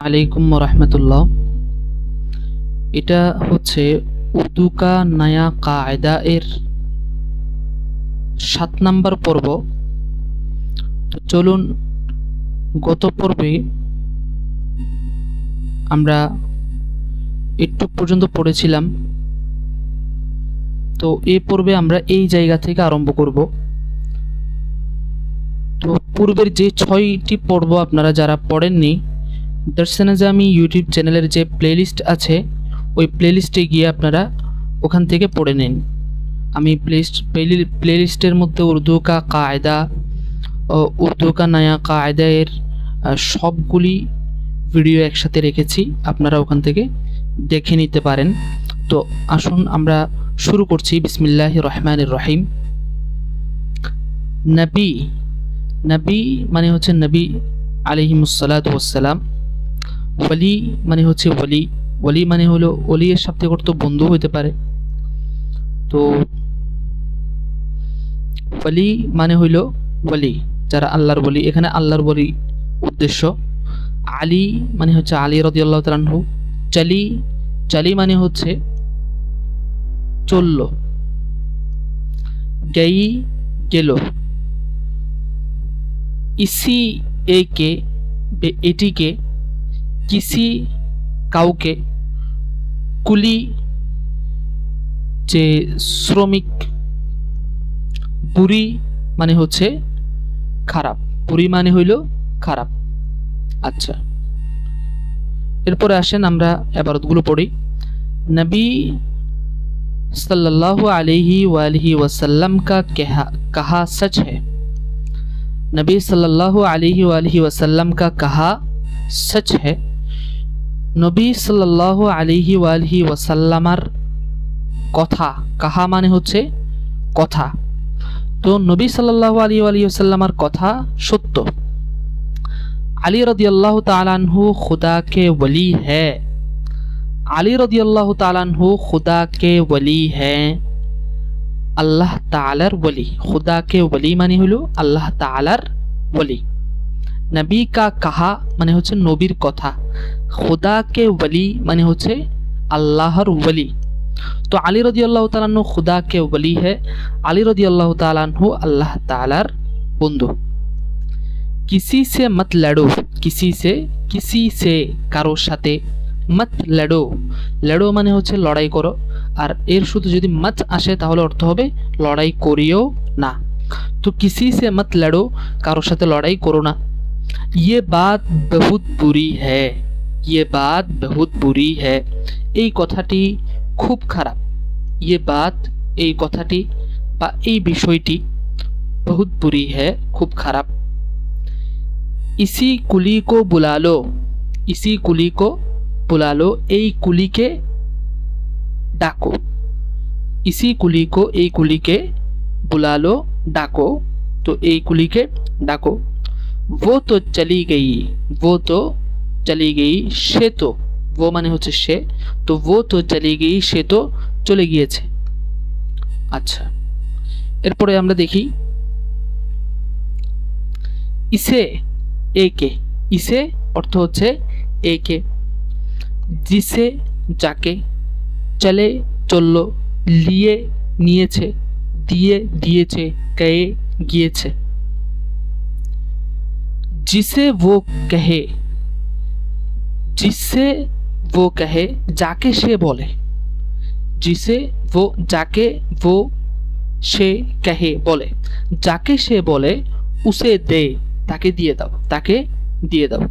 আলাইকুম রহমতুল্লাহ। এটা হচ্ছে উর্দু কা নয়া কায়দা এর 7 নম্বর পর্ব। তো চলুন, গত পর্বে আমরা একটু পর্যন্ত পড়েছিলাম, তো এই পর্বে আমরা এই জায়গা থেকে আরম্ভ করব। তো পূর্বের যে 6টি পর্ব আপনারা যারা পড়েননি, দর্শে নিজামি ইউটিউব চ্যানেলের যে প্লেলিস্ট আছে ওই প্লেলিস্টে গিয়ে আপনারা ওখান থেকে পড়ে নিন। আমি প্লেলিস্টের মধ্যে উর্দু কা কায়দা ও উর্দু কা নয়া কায়দা এর সবগুলি ভিডিও একসাথে রেখেছি, আপনারা ওখান থেকে দেখে নিতে পারেন। তো আসুন আমরা শুরু করছি। বিসমিল্লাহির রহমানির রহিম। নবী, নবী মানে হচ্ছে নবী আলাইহিমুসসালাতু ওয়াসসালাম। ওলি মানে হচ্ছে ওলি, ওলি মানে হলো ওলি এর শাব্দিক অর্থ বন্ধু হতে পারে। তো ওলি মানে হইল ওলি, যারা আল্লাহর ওলি, এখানে আল্লাহর ওলি উদ্দেশ্য। আলী মানে হচ্ছে আলী রাদিয়াল্লাহু তাআলা আনহু। চালি, চালি মানে হচ্ছে চলল। গই, গেল। ইসি একে, এটিকে। কিসি, কাউকে। কুলি, যে শ্রমিক। বুরি মানে হচ্ছে খারাপ, বুরি মানে হইল খারাপ। আচ্ছা, এরপরে আসেন আমরা ইবারতগুলো পড়ি। নবী सल्लल्लाहु अलैहि वसल्लम का कहा सच है। नबी सल्लल्लाहु अलैहि वसल्लम का कहा सच है। नबी सल्लल्लाहु अलैहि वसल्लमर कथा, कहा माने होच्छे कथा। तो नबी सल्लल्लाहु अलैहि वसल्लमर कथा सत्य। अली रदियल्लाहु ताआला अन्हु खुदा के वली है। अली रदियल्लाहु ताआला अन्हु खुदा के वली हैं, अल्लाह ताआलार वली। खुदा के वली माने हलो अल्लाह ताआलार वली। नबी का कहा माने होच्छे नबीर कथा। खुदा के वली माने होच्छे अल्लाहर वली। तो अली रदियल्लाहु ताआला अन्हु खुदा के वली है, अली रदियल्लाहु ताआला अन्हु अल्लाह ताआलार बंधु। किसी से मत लड़ो, किसी से कारो साथे। मत लड़ो, लड़ो माने होच्छे लड़ाई करो, और एर शुधु यदि मत आसे ताहले अर्थ होबे लड़ाई करियो ना। तो किसी से मत लड़ो, कारो साथे लड़ाई करो ना। ये बात बहुत बुरी है, ये बात बहुत बुरी है। এই কথাটি খুব খারাপ। ये बात, এই কথাটি বা এই বিষয়টি बहुत बुरी है, খুব খারাপ। इसी कुली को बुला लो, इसी कुली को बुला लो। এই কুলিকে ডাকো। इसी कुली को, এই কুলিকে बुला लो, डाको। तो এই কুলিকে ডাকো। वो तो चली गई, वो तो चली गई। সে তো, वो মানে হচ্ছে সে, তো वो तो चली गई, সে তো চলে গিয়েছে। আচ্ছা, এরপরে আমরা দেখি ইসে, একে। ইসে অর্থ হচ্ছে একে। जिसे, যাকে। চলে, চলল। लिए, নিয়েছে। দিয়ে, দিয়েছে। গয়ে, গিয়েছে। जिसे वो कहे, जिसे वो कहे, যাকে সে বলে। जिसे वो, যাকে वो সে कहे বলে, যাকে সে বলে। उसे दे, তাকে দিয়ে দাও, তাকে দিয়ে দাও।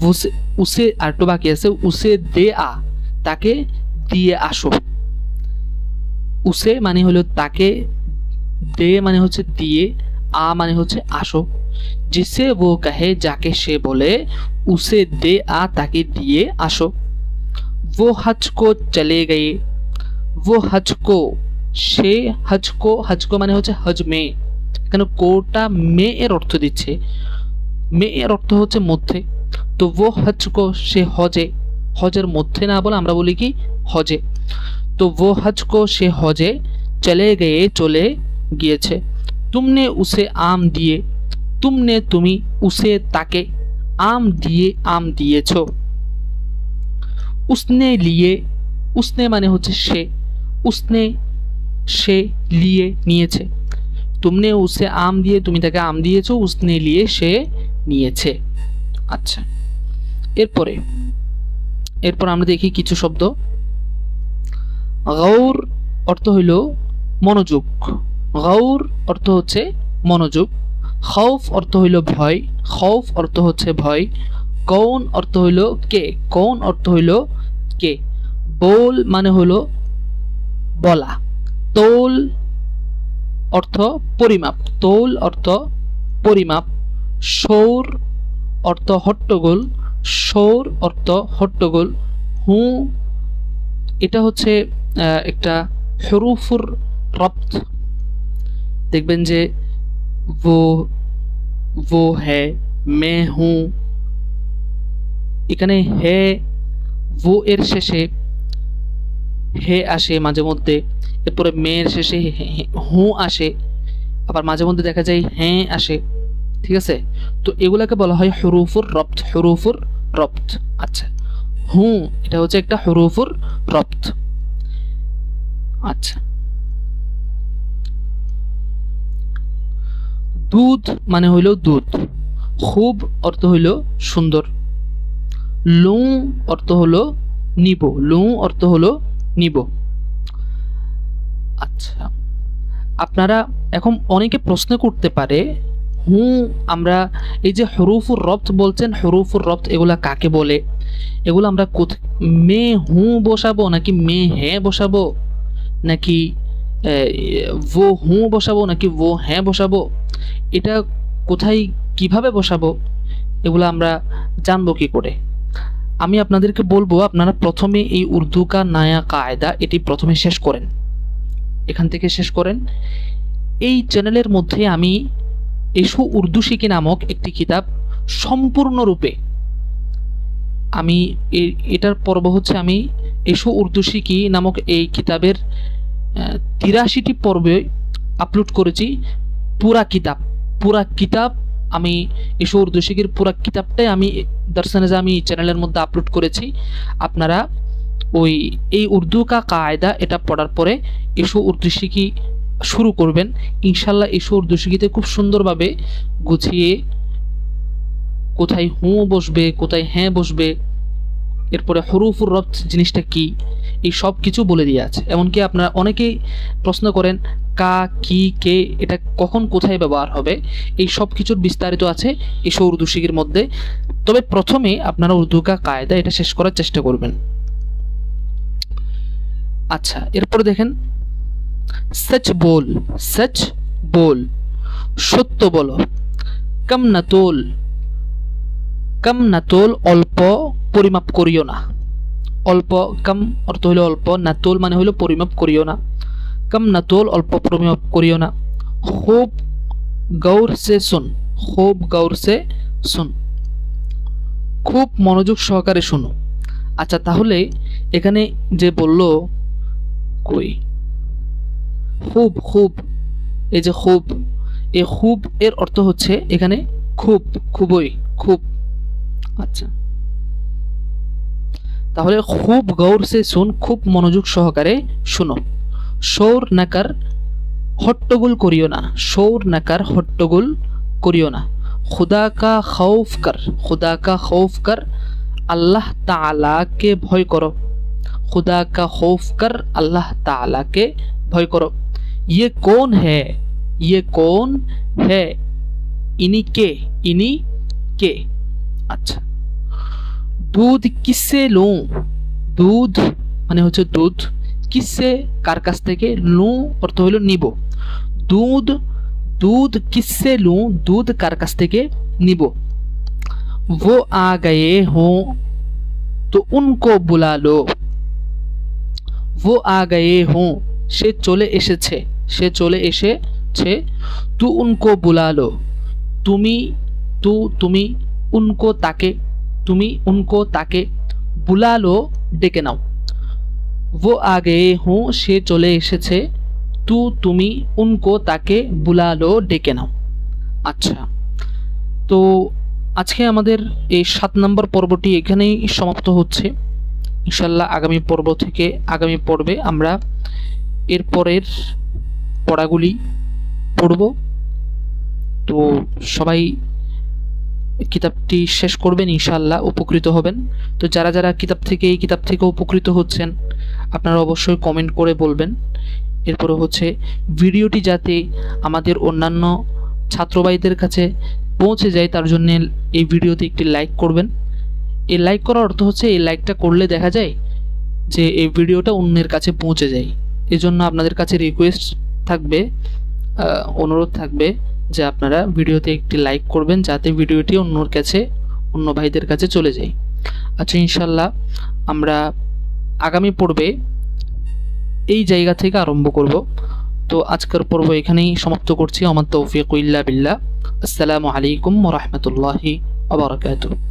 उसे, उसे आरेकटु बाकी आछे। उसे दे आ, ताके दिए आसो। उसे माने हलो ताके, दे माने होच्छे दिए, आ माने होच्छे आसो। जिसे वो कहे, जाके से बोले। उसे दे आ, ताके दिए आसो। वो हज को चले गए, वो हज को, से हज को, हज को माने होच्छे हज में। एखाने कोटा में एर अर्थ दिच्छे, में एर अर्थ होच्छे मध्य। तो वो हज को, से हजे, हजर मध्य ना बोले আমরা বলি কি হজে। तो वो हज को, से हजे चले गए, चले গিয়েছে। तुमने उसे आम दिए, तुमने, তুমি, उसे, ताके, आम दिए, आम दिएছো। उसने लिए, उसने माने होच्छे से, उसने से लिए নিয়েছে। तुमने उसे आम दिए, তুমি তাকে আম দিয়েছো, उसने लिए সে নিয়েছে। আচ্ছা, এরপর আমরা দেখি কিছু শব্দ। গৌর অর্থ হইল মনোযোগ, গৌর অর্থ হচ্ছে মনোযোগ। খৌফ অর্থ হইল ভয়, খৌফ অর্থ হচ্ছে ভয়। কৌন অর্থ হইল কে, কৌন অর্থ হইল কে। বোল মানে হলো বলা। তোল অর্থ পরিমাপ, তোল অর্থ পরিমাপ। শৌর অর্থ হট্টগোল, শৌর অর্থ হট্টগোল। হু এটা হচ্ছে একটা হুরুফুর রব্ত। দেখবেন যে वो है, मैं हूँ, এখানে হে वो এর শেষে হে আসে মাঝে মধ্যে, এরপরে মেয়ের শেষে হু আসে, আবার মাঝে মধ্যে দেখা যায় হ্যাঁ আসে। ঠিক আছে, তো এগুলাকে বলা হয় হুরুফুর রব্ত, হুরুফুর রব্ত। আচ্ছা, হু এটা হচ্ছে একটা হুরুফুর রব্ত। আচ্ছা, দুধ মানে হইল দুধ। খুব অর্থ হইল সুন্দর। লু অর্থ হলো নিব, লু অর্থ হলো নিব। আচ্ছা, আপনারা এখন অনেকে প্রশ্ন করতে পারে হু আমরা এই যে হুরুফুর রব্ত বলছেন, হুরুফুর রব্ত এগুলা কাকে বলে? এগুলো আমরা মে হু বসাবো নাকি মে হ্যাঁ বসাবো, নাকি वो হু বসাবো নাকি वो হ্যাঁ বসাবো, এটা কোথায় কিভাবে বসাবো এগুলো আমরা জানবো কি করে? আমি আপনাদেরকে বলবো আপনারা প্রথমে এই উর্দু কা নয়া কায়দা এটি প্রথমে শেষ করেন, এখান থেকে শেষ করেন। এই চ্যানেলের মধ্যে আমি এসো উর্দু শিখি নামক একটি কিতাব সম্পূর্ণরূপে আমি এটার পর্ব হচ্ছে আমি এসো উর্দু শিখি নামক এই কিতাবের 83টি পর্বে আপলোড করেছি। পুরা কিতাব আমি এসো উর্দু শিখির পুরা কিতাবটাই আমি দর্শনে আমি চ্যানেলের মধ্যে আপলোড করেছি। আপনারা ওই এই উর্দু কা কায়দা এটা পড়ার পরে এসো উর্দু শিখি শুরু করবেন। ইনশাল্লাহ এসো উর্দু শিখিতে খুব সুন্দরভাবে গুছিয়ে কোথায় হু বসবে, কোথায় হ্যাঁ বসবে, এরপরে হুরুফুর রব্ত জিনিসটা কি, এই সব কিছু বলে দিয়ে আছে। এমনকি আপনারা অনেকেই প্রশ্ন করেন কা কি কে এটা কখন কোথায় ব্যবহার হবে, এই সব কিছুর বিস্তারিত আছে এসো উর্দু শিখির মধ্যে। তবে প্রথমে আপনারা উর্দু কা কায়দা এটা শেষ করার চেষ্টা করবেন। আচ্ছা, এরপরে দেখেন সচ बोल, सच बोल সত্য বলো। কম না তোল, কম না তোল অল্প পরিমাপ করিও না। অল্প কম অর্থ হলো অল্প, না তোল মানে হলো পরিমাপ করিও না। কম না তোল অল্প পরিমাপ করিও না। খুব গৌর সে শুন, খুব গৌর সে শুন, খুব মনোযোগ সহকারে শুনো। আচ্ছা, তাহলে এখানে যে বলল কই খুব, খুব এই যে খুব, এই খুব এর অর্থ হচ্ছে এখানে খুব, খুবই, খুব। আচ্ছা, তাহলে খুব গৌর সে শুন, খুব মনোযোগ সহকারে শুনো। শোর নাকার হট্টগোল করিও না, শোর নাকার হট্টগোল করিও না। खुदा का खौफ कर, खुदा का खौफ कर, अल्लाह ताला के भय करो। खुदा का खौफ कर, अल्लाह ताला के भय करो। ये कौन है, ये कौन है, इन्हीं के। अच्छा, दूध किससे लूं, दूध माने होच्छे दूध, किससे कार काछ थेके, लूं अर्थ हलो निब। दूध, दूध किससे लूं, दूध कार काछ थेके निब। वो आ गए हों तो उनको बुला लो। वो आ गए हों से चले एसेछे, से चले एसेछे। तू उनको बुला लो, तुमी, तू तुमी, उनको ताके, तुमी उनको ताके, बुला लो डेके नाओ। वो आ गए हों से चले एसेछे, तू तुमी उनको ताके बुला लो डेके नाओ। अच्छा, तो আজকে আমাদের এই 7 নম্বর পর্বটি এখানেই সমাপ্ত হচ্ছে। ইনশাল্লাহ আগামী পর্বে আমরা এর পরের পড়াগুলি পড়ব। তো সবাই কিতাবটি শেষ করবেন, ইনশাআল্লাহ উপকৃত হবেন। তো যারা এই কিতাব থেকে উপকৃত হচ্ছেন আপনারা অবশ্যই কমেন্ট করে বলবেন। এরপরে হচ্ছে ভিডিওটি যাতে আমাদের অন্যান্য ছাত্রভাইদের কাছে পৌঁছে যায় তার জন্য এই ভিডিওতে একটি লাইক করবেন। এই লাইক করার অর্থ হচ্ছে এই লাইকটা করলে দেখা যায় যে এই ভিডিওটা অন্যের কাছে পৌঁছে যায়। এজন্য আপনাদের কাছে রিকোয়েস্ট থাকবে, অনুরোধ থাকবে যে আপনারা ভিডিওতে একটি লাইক করবেন যাতে ভিডিওটি অন্য ভাইদের কাছে চলে যায়। আচ্ছা, ইনশাল্লাহ আমরা আগামী পর্বে এই জায়গা থেকে আরম্ভ করব। তো আজকের পর্ব এখানেই সমাপ্ত করছি। আমার তৌফিক ইল্লা বিল্লাহ। আসসালামু আলাইকুম ওয়া রাহমাতুল্লাহি ওয়া বারাকাতুহু।